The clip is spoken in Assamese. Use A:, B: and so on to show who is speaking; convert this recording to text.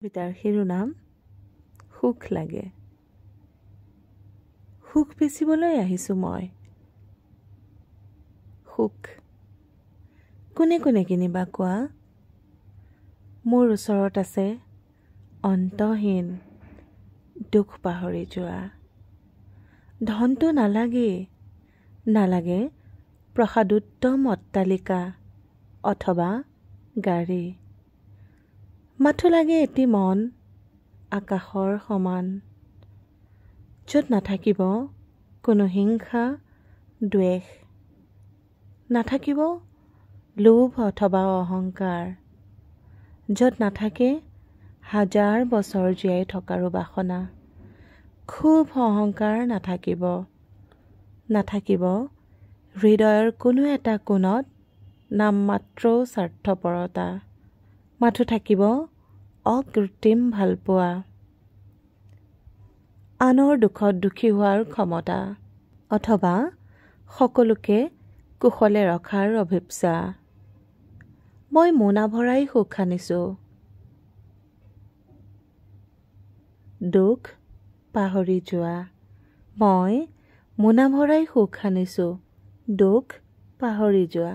A: কবিতাৰ শিৰোনাম সুখ লাগে। সুখ বেচিবলৈ আহিছোঁ মই। সুখ কোনে কোনে কিনিবা কোৱা? মোৰ ওচৰত আছে অন্তহীন দুখ পাহৰি যোৱা। ধনটো নালাগে প্ৰসাদোত্তম অট্টালিকা অথবা গাড়ী। মাথো লাগে এটি মন আকাশৰ সমান, য'ত নাথাকিব কোনো হিংসা দ্বেষ, নাথাকিব লোভ অথবা অহংকাৰ, য'ত নাথাকে হাজাৰ বছৰ জীয়াই থকাৰো বাসনা। খুব অহংকাৰ নাথাকিব হৃদয়ৰ কোনো এটা কোণত নামমাত্ৰও স্বাৰ্থপৰতা। মাথো থাকিব অকৃত্ৰিম ভালপোৱা, আনৰ দুখত দুখী হোৱাৰ ক্ষমতা অথবা সকলোকে কুশলে ৰখাৰ অভিপ্সা। মই মোনা ভৰাই সুখ আনিছোঁ, দুখ পাহৰি যোৱা। মই মোনা ভৰাই সুখ আনিছোঁ, দুখ পাহৰি যোৱা।